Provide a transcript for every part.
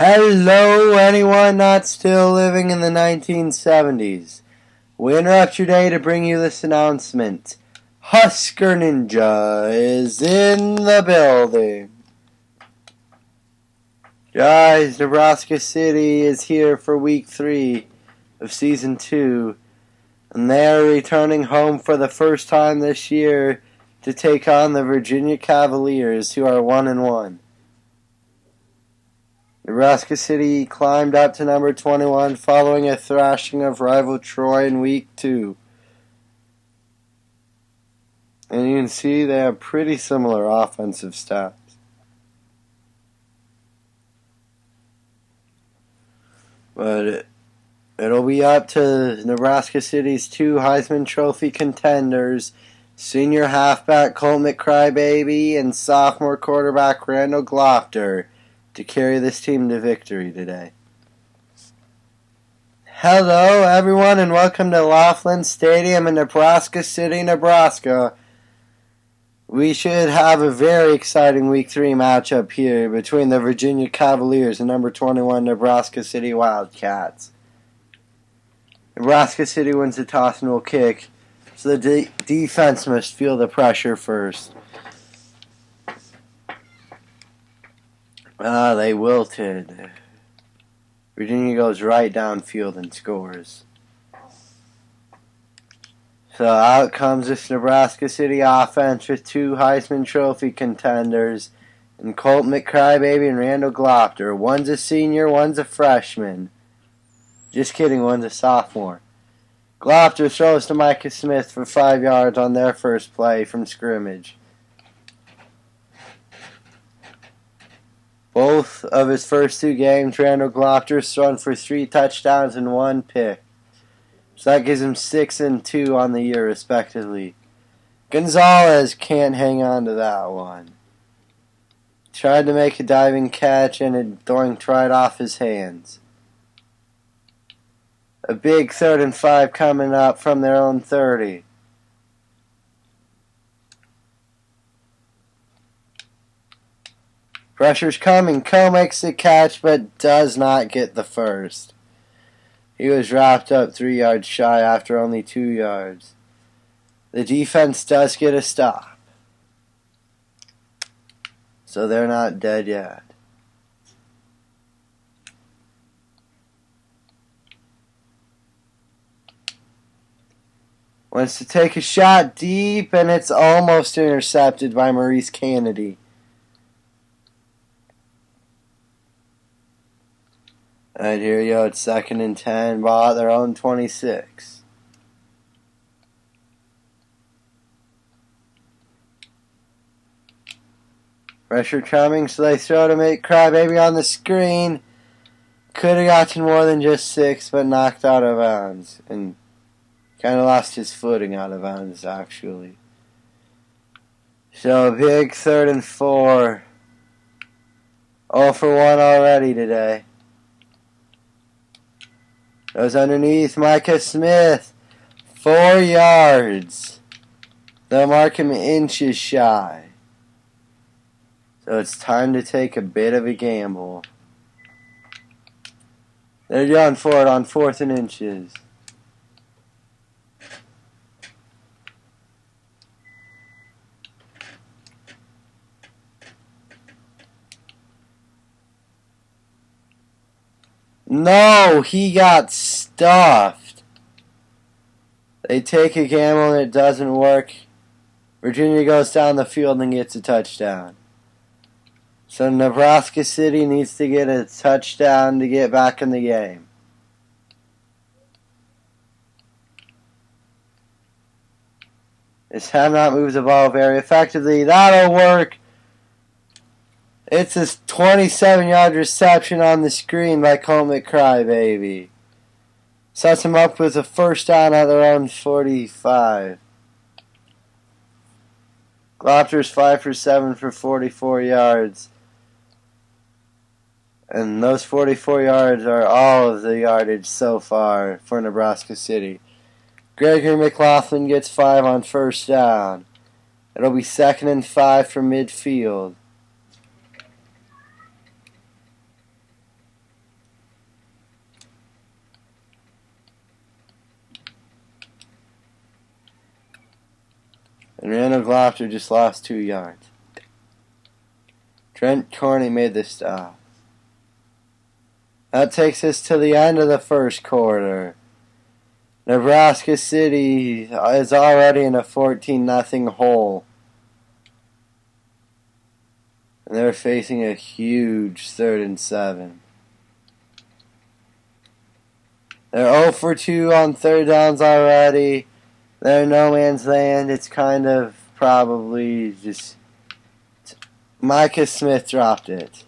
Hello, anyone not still living in the 1970s. We interrupt your day to bring you this announcement. Husker Ninja is in the building. Guys, Nebraska City is here for week 3 of season 2, and they are returning home for the first time this year to take on the Virginia Cavaliers, who are 1-1. Nebraska City climbed up to number 21 following a thrashing of rival Troy in week 2. And you can see they have pretty similar offensive stats. But it'll be up to Nebraska City's 2 Heisman Trophy contenders, senior halfback Colt McCrybaby and sophomore quarterback Randall Glofter, to carry this team to victory today. Hello, everyone, and welcome to Laughlin Stadium in Nebraska City, Nebraska. We should have a very exciting Week 3 matchup here between the Virginia Cavaliers and number 21 Nebraska City Wildcats. Nebraska City wins the toss and will kick, so the defense must feel the pressure first. They wilted. Virginia goes right downfield and scores. So out comes this Nebraska City offense with 2 Heisman Trophy contenders, and Colt McCrybaby and Randall Glofter. One's a senior, one's a freshman. Just kidding, one's a sophomore. Glofter throws to Micah Smith for 5 yards on their first play from scrimmage. Both of his first 2 games, Randall Glofter's thrown for 3 touchdowns and 1 pick. So that gives him 6 and 2 on the year, respectively. Gonzalez can't hang on to that one. Tried to make a diving catch and it doinked right off his hands. A big 3rd and 5 coming up from their own 30. Pressure's coming. Coe makes the catch, but does not get the first. He was wrapped up 3 yards shy after only 2 yards. The defense does get a stop, so they're not dead yet. Wants to take a shot deep, and it's almost intercepted by Maurice Kennedy. Alright, here you go. It's 2nd and 10. Ball at their own 26. Pressure coming, so they throw to make Crybaby on the screen. Could have gotten more than just 6, but knocked out of bounds. And kind of lost his footing out of bounds, actually. So, a big 3rd and 4. 0 for 1 already today. Goes underneath Micah Smith. 4 yards. They'll mark him inches shy. So it's time to take a bit of a gamble. They're going for it on 4th and inches. No, he got stuffed. They take a gamble and it doesn't work. Virginia goes down the field and gets a touchdown. So Nebraska City needs to get a touchdown to get back in the game. This have not moved the ball very effectively. That'll work. It's a 27-yard reception on the screen by Colt McCrybaby. Sets him up with a first down at their own 45. Glofter's 5 for 7 for 44 yards. And those 44 yards are all of the yardage so far for Nebraska City. Gregory McLaughlin gets 5 on first down. It'll be 2nd and 5 from midfield. And Randall Glopter just lost 2 yards. Trent Corney made the stop. That takes us to the end of the first quarter. Nebraska City is already in a 14-0 hole. And they're facing a huge 3rd and 7. They're 0 for 2 on third downs already. They're no man's land. It's kind of probably just... Micah Smith dropped it.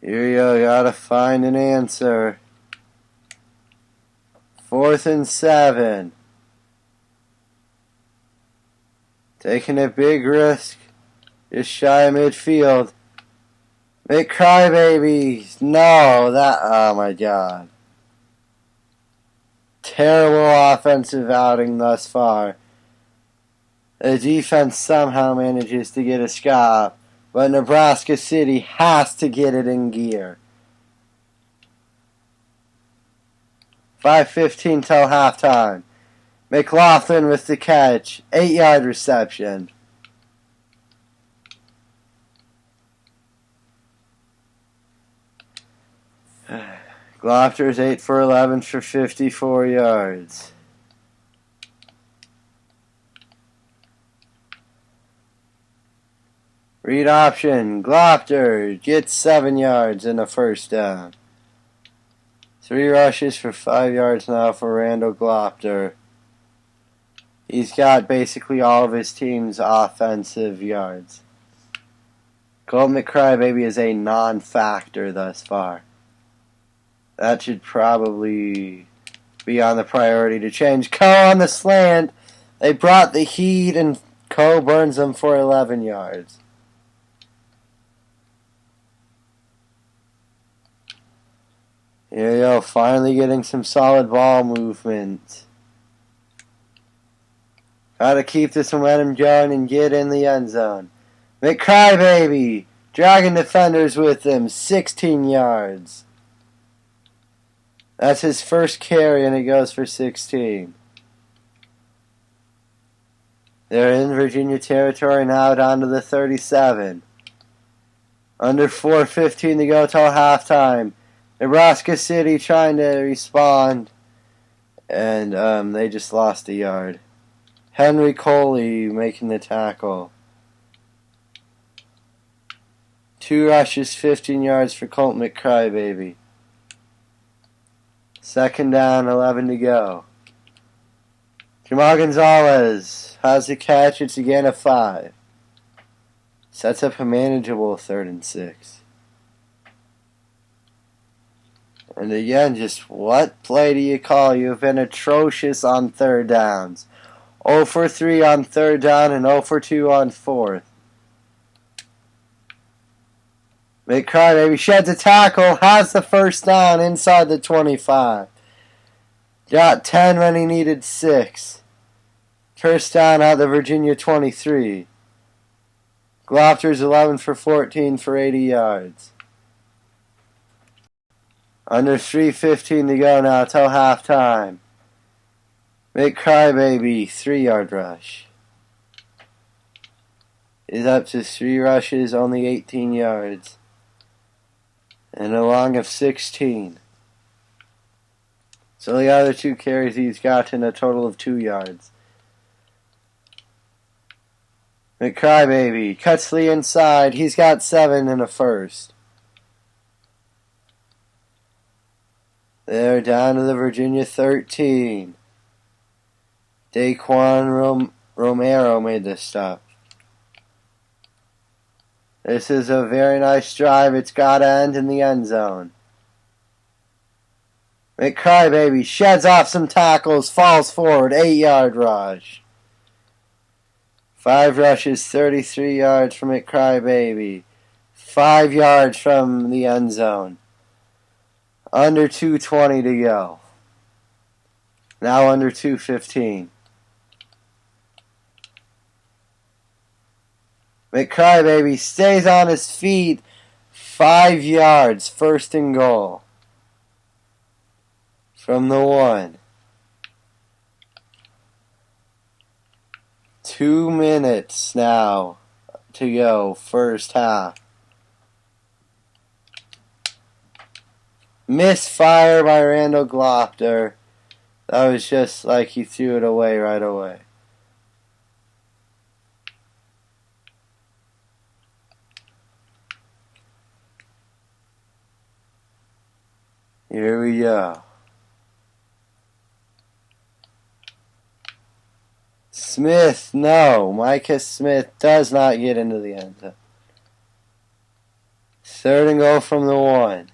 Here you go. Gotta find an answer. 4th and 7. Taking a big risk. Just shy of midfield. McCrybabies. No, that... Oh my god. Terrible offensive outing thus far. The defense somehow manages to get a stop, but Nebraska City has to get it in gear. 5:15 till halftime. McLaughlin with the catch. 8-yard reception. Glopter's 8 for 11 for 54 yards. Read option. Glopter gets 7 yards and a first down. 3 rushes for 5 yards now for Randall Glopter. He's got basically all of his team's offensive yards. Colt McCrybaby is a non-factor thus far. That should probably be on the priority to change. Coe on the slant. They brought the heat and Coe burns them for 11 yards. Here you go, finally getting some solid ball movement. Gotta keep this momentum going and get in the end zone. McCrybaby, dragging defenders with him, 16 yards. That's his first carry and it goes for 16. They're in Virginia territory now, down to the 37. Under 4:15 to go till halftime. Nebraska City trying to respond, and they just lost a yard. Henry Coley making the tackle. 2 rushes, 15 yards for Colt McCrybaby. 2nd down, 11 to go. Jamal Gonzalez has the catch. It's again a 5. Sets up a manageable 3rd and 6. And again, just what play do you call? You've been atrocious on third downs. 0 for 3 on third down and 0 for 2 on fourth. McCrybaby sheds a tackle, has the first down inside the 25. Got 10 when he needed 6. First down at the Virginia 23. Glopter's 11 for 14 for 80 yards. Under 3:15 to go now till halftime. McCrybaby, 3-yard rush. He's up to 3 rushes, only 18 yards. And a long of 16. So the other 2 carries he's gotten a total of 2 yards. McCrybaby cuts the inside. He's got 7 and a first. They're down to the Virginia 13. Daquan Romero made this stop. This is a very nice drive. It's got to end in the end zone. McCrybaby sheds off some tackles, falls forward, 8-yard rush. 5 rushes, 33 yards from McCrybaby. 5 yards from the end zone. Under 2:20 to go. Now under 2:15. McCrybaby stays on his feet. 5 yards, 1st and goal. from the 1. 2 minutes now to go, first half. Misfire by Randall Glopter. That was just like he threw it away right away. Here we go. Smith, no. Micah Smith does not get into the end zone. 3rd and goal from the 1.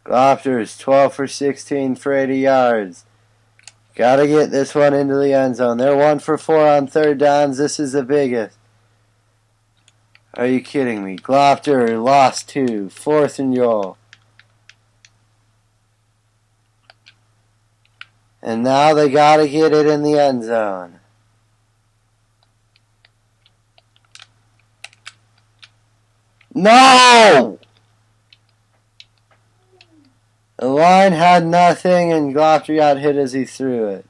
Glopter is 12 for 16 for 80 yards. Gotta get this one into the end zone. They're 1 for 4 on 3rd downs. This is the biggest. Are you kidding me? Glopter lost 2. 4th and goal. And now they gotta get it in the end zone. No! The line had nothing and Glopter got hit as he threw it.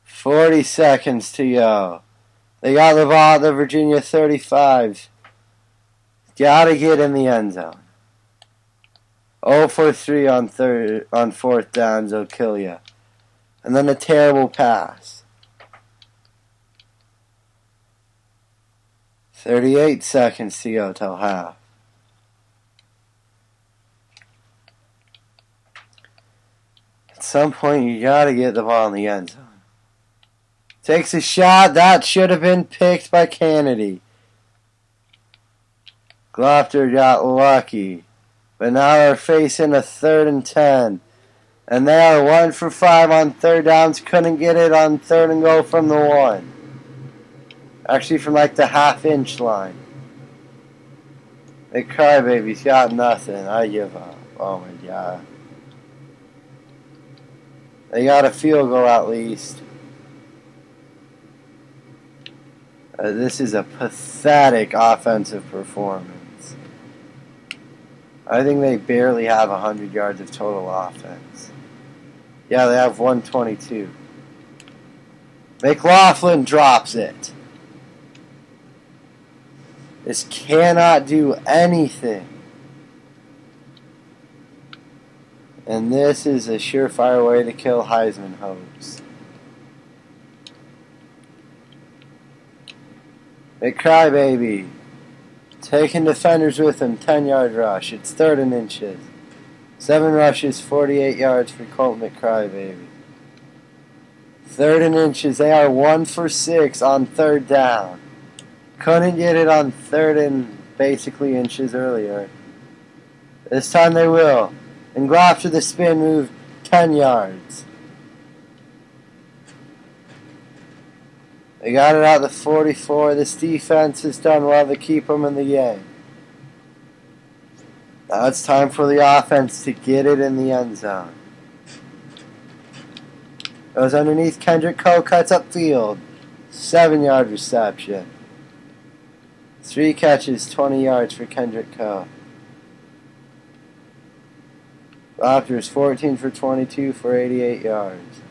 40 seconds to go. They got the ball at the Virginia 35. Gotta get in the end zone. 0 for 3 on 4th downs will kill you. And then a terrible pass. 38 seconds to go till half. At some point you gotta get the ball in the end zone. Takes a shot. That should have been picked by Kennedy. Glopter got lucky. But now they're facing a 3rd and 10. And they are 1 for 5 on 3rd downs. Couldn't get it on 3rd and goal from the 1. Actually from like the half-inch line. The Crybabies got nothing. I give up. Oh my God. They got a field goal at least. This is a pathetic offensive performance. I think they barely have 100 yards of total offense. Yeah, they have 122. McLaughlin drops it. This cannot do anything. And this is a surefire way to kill Heisman hopes. McCrybaby taking defenders with him, 10-yard rush. It's 3rd and inches. 7 rushes, 48 yards for Colt McCrybaby. 3rd and inches. They are 1 for 6 on 3rd down. Couldn't get it on 3rd and basically inches earlier. This time they will. And go after the spin move, 10 yards. They got it out the 44. This defense has done well to keep them in the game. Now it's time for the offense to get it in the end zone. Goes underneath Kendrick Coe, cuts upfield. 7-yard reception. 3 catches, 20 yards for Kendrick Coe. Raptors 14 for 22 for 88 yards.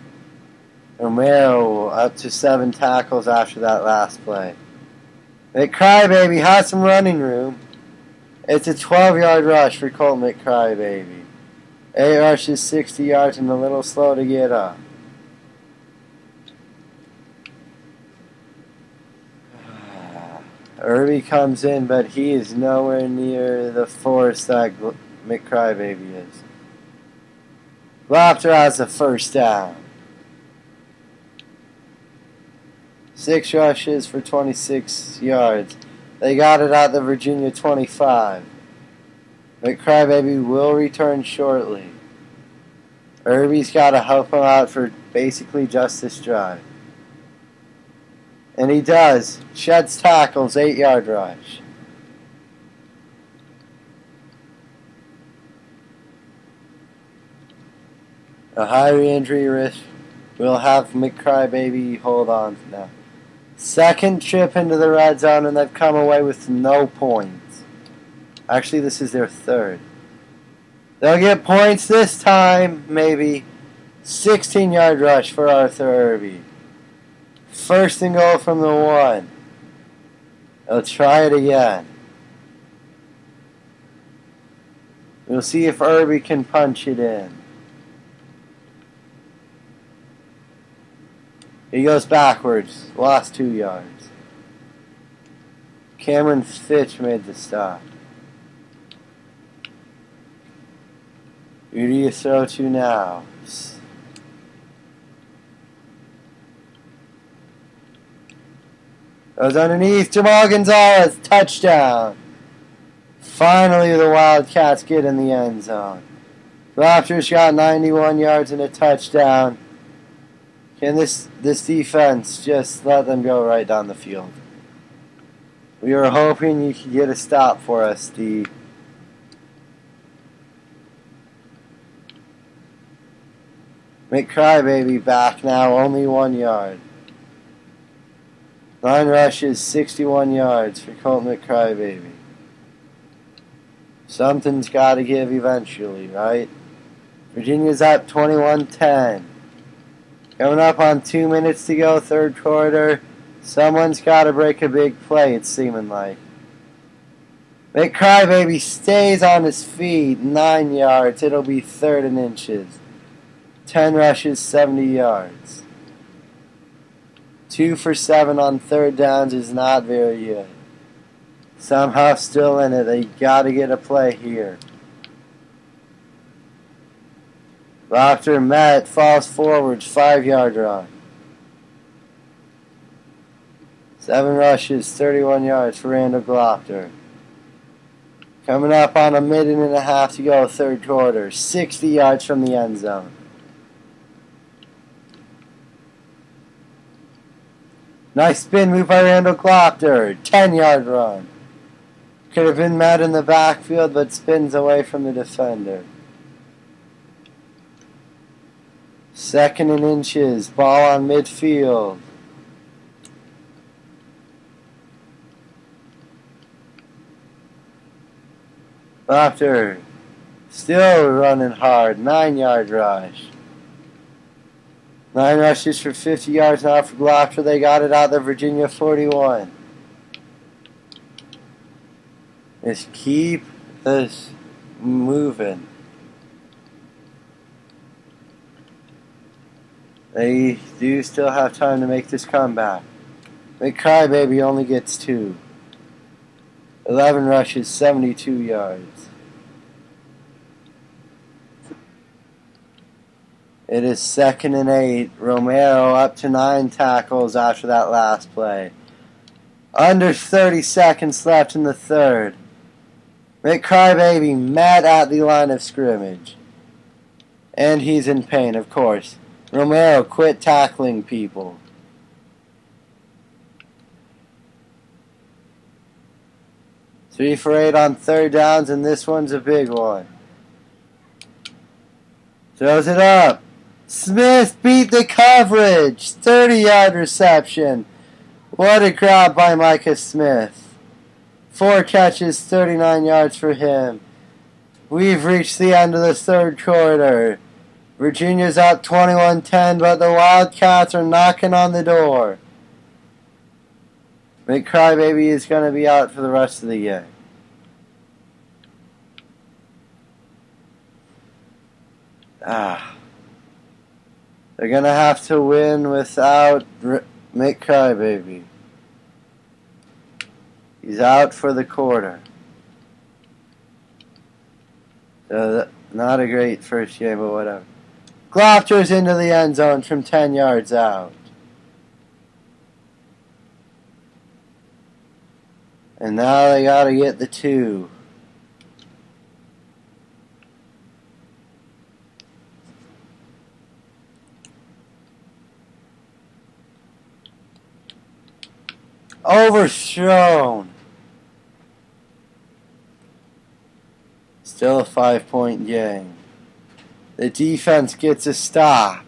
Romero up to 7 tackles after that last play. McCrybaby has some running room. It's a 12-yard rush for Colt McCrybaby. 8 rushes, 60 yards, and a little slow to get up. Irby comes in, but he is nowhere near the force that McCrybaby is. Glopter has the first down. 6 rushes for 26 yards. They got it at the Virginia 25. McCrybaby will return shortly. Irby's got to help him out for basically just this drive. And he does. Sheds tackles, 8-yard rush. A high re-injury risk will have McCrybaby hold on for now. Second trip into the red zone, and they've come away with no points. Actually, this is their third. They'll get points this time, maybe. 16-yard rush for Arthur Irby. First and goal from the 1. They'll try it again. We'll see if Irby can punch it in. He goes backwards. Lost 2 yards. Cameron Fitch made the stop. Who do you throw to now? Goes underneath. Jamal Gonzalez. Touchdown. Finally, the Wildcats get in the end zone. Raptors got 91 yards and a touchdown. Can this defense just let them go right down the field? We were hoping you could get a stop for us, D. McCrybaby back now, only 1 yard. 9 rushes, 61 yards for Colt McCrybaby. Something's got to give eventually, right? Virginia's up 21-10. Coming up on 2 minutes to go, third quarter. Someone's got to break a big play, it's seeming like. McCrybaby stays on his feet, 9 yards. It'll be 3rd and inches. 10 rushes, 70 yards. 2 for 7 on third downs is not very good. Somehow still in it. They got to get a play here. After Matt falls forward, 5-yard run. 7 rushes, 31 yards for Randall Glopter. Coming up on a minute and a half to go, third quarter. 60 yards from the end zone. Nice spin move by Randall Glopter. 10-yard run. Could have been met in the backfield, but spins away from the defender. 2nd and inches. Ball on midfield. Glopter still running hard. 9-yard rush. 9 rushes for 50 yards now for Glopter. They got it out the Virginia 41. Just keep this moving. They do still have time to make this comeback. McCrybaby only gets 2. 11 rushes, 72 yards. It is 2nd and 8. Romero up to 9 tackles after that last play. Under 30 seconds left in the third. McCrybaby met at the line of scrimmage. And he's in pain, of course. Romero, quit tackling people. Three for 8 on third downs, and this one's a big one. Throws it up. Smith beat the coverage. 30-yard reception. What a grab by Micah Smith. 4 catches, 39 yards for him. We've reached the end of the third quarter. Virginia's up 21-10, but the Wildcats are knocking on the door. McCrybaby is going to be out for the rest of the game. They're going to have to win without McCrybaby. He's out for the quarter. Not a great first game, but whatever. Glopter's into the end zone from 10 yards out. And now they got to get the 2. Overthrown. Still a 5-point game. The defense gets a stop.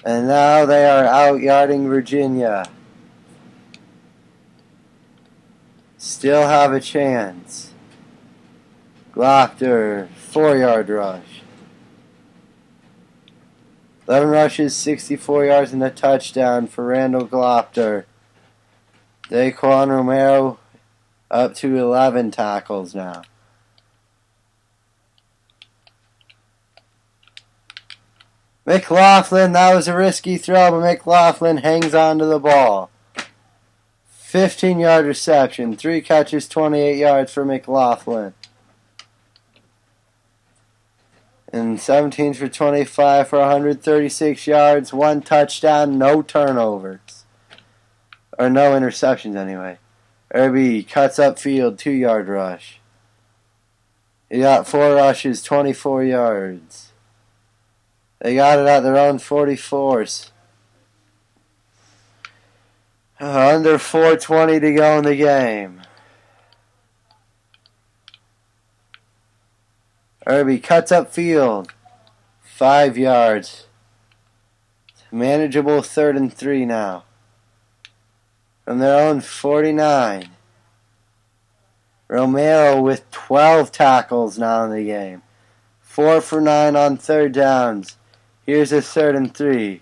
And now they are out-yarding Virginia. Still have a chance. Glopter, 4-yard rush. 11 rushes, 64 yards, and a touchdown for Randall Glopter. Daquan Romero up to 11 tackles now. McLaughlin, that was a risky throw, but McLaughlin hangs on to the ball. 15-yard reception, 3 catches, 28 yards for McLaughlin. And 17 for 25 for 136 yards, 1 touchdown, no turnovers. Or no interceptions anyway. Irby cuts upfield, 2-yard rush. He got 4 rushes, 24 yards. They got it at their own 44s. Under 4:20 to go in the game. Irby cuts upfield, 5 yards. Manageable 3rd and 3 now. From their own 49. Romero with 12 tackles now in the game. 4 for 9 on 3rd downs. Here's a 3rd and 3.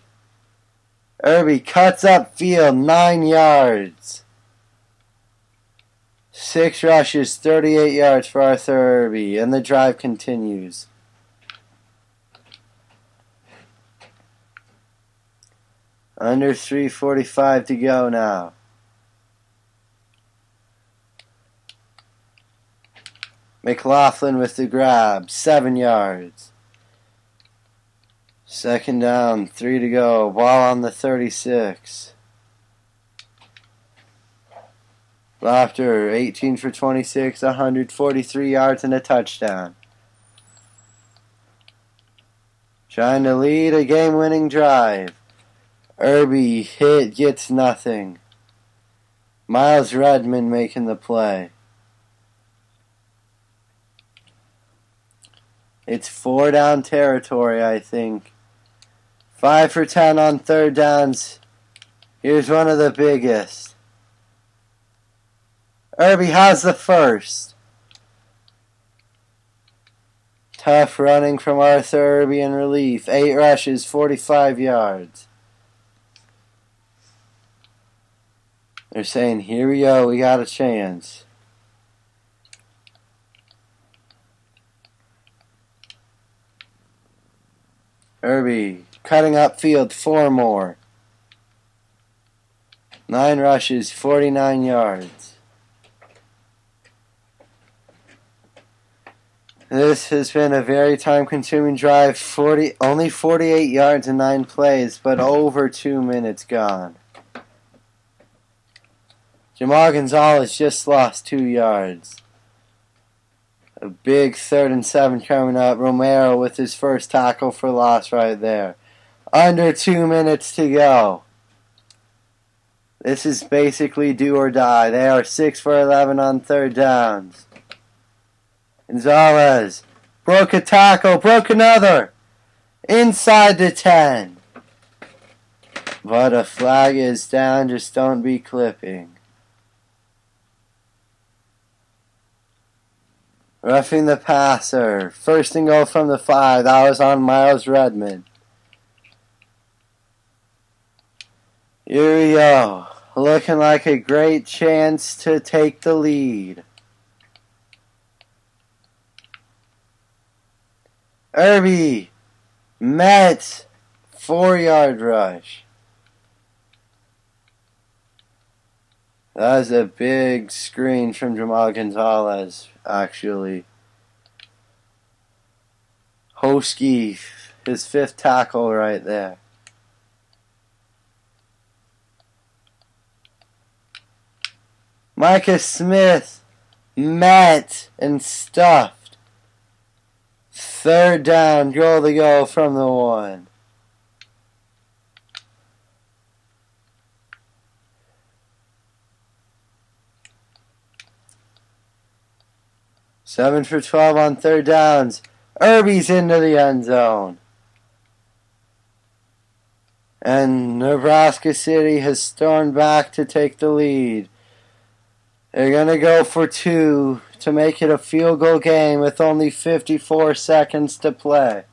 Irby cuts upfield, 9 yards. 6 rushes, 38 yards for Arthur Irby, and the drive continues. Under 3:45 to go now. McLaughlin with the grab, 7 yards. 2nd down, 3 to go. Ball on the 36. Glopter, 18 for 26, 143 yards and a touchdown. Trying to lead a game-winning drive. Irby hit, gets nothing. Miles Redmond making the play. It's 4 down territory, I think. 5 for 10 on 3rd downs. Here's one of the biggest. Irby has the first. Tough running from Arthur Irby in relief. 8 rushes, 45 yards. They're saying, here we go, we got a chance. Irby cutting upfield, 4 more. 9 rushes, 49 yards. This has been a very time-consuming drive. Only 48 yards in 9 plays, but over 2 minutes gone. Jamal Gonzalez just lost 2 yards. A big 3rd and 7 coming up. Romero with his first tackle for loss right there. Under 2 minutes to go. This is basically do or die. They are 6 for 11 on 3rd downs. Gonzalez broke a tackle, broke another. Inside the 10. But a flag is down, just don't be clipping. Roughing the passer. 1st and goal from the 5. That was on Miles Redmond. Here we go. Looking like a great chance to take the lead. Irby met 4-yard rush. That was a big screen from Jamal Gonzalez, actually. Hosky, his 5th tackle right there. Micah Smith met and stuffed. 3rd down, goal to go from the 1. Seven for 12 on 3rd downs. Irby's into the end zone. And Nebraska City has stormed back to take the lead. They're going to go for 2 to make it a field goal game with only 54 seconds to play.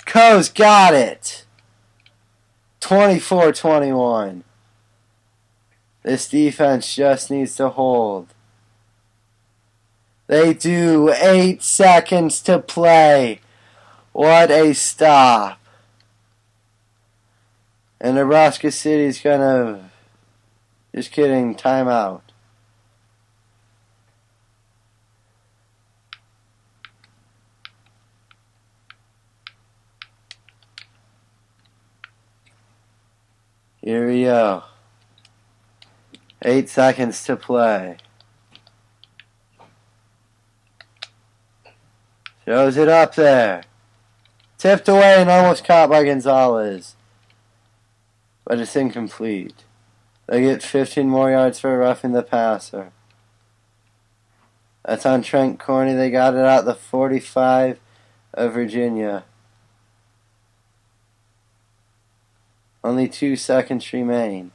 Co's got it. 24-21. This defense just needs to hold. They do. 8 seconds to play. What a stop. And Nebraska City's gonna... Just kidding, timeout. Here we go. 8 seconds to play. Shows it up there. Tipped away and almost caught by Gonzalez. But it's incomplete. They get 15 more yards for roughing the passer. That's on Trent Corney. They got it out the 45 of Virginia. Only 2 seconds remain.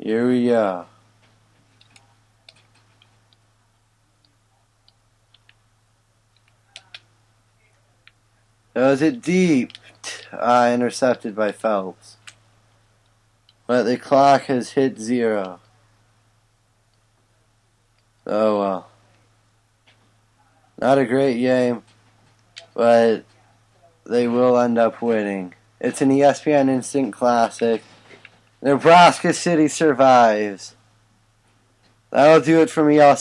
Here we go. Throws it deep. Intercepted by Phelps. But the clock has hit 0. Oh well. Not a great game, but they will end up winning. It's an ESPN Instant Classic. Nebraska City survives. That'll do it for me. I'll see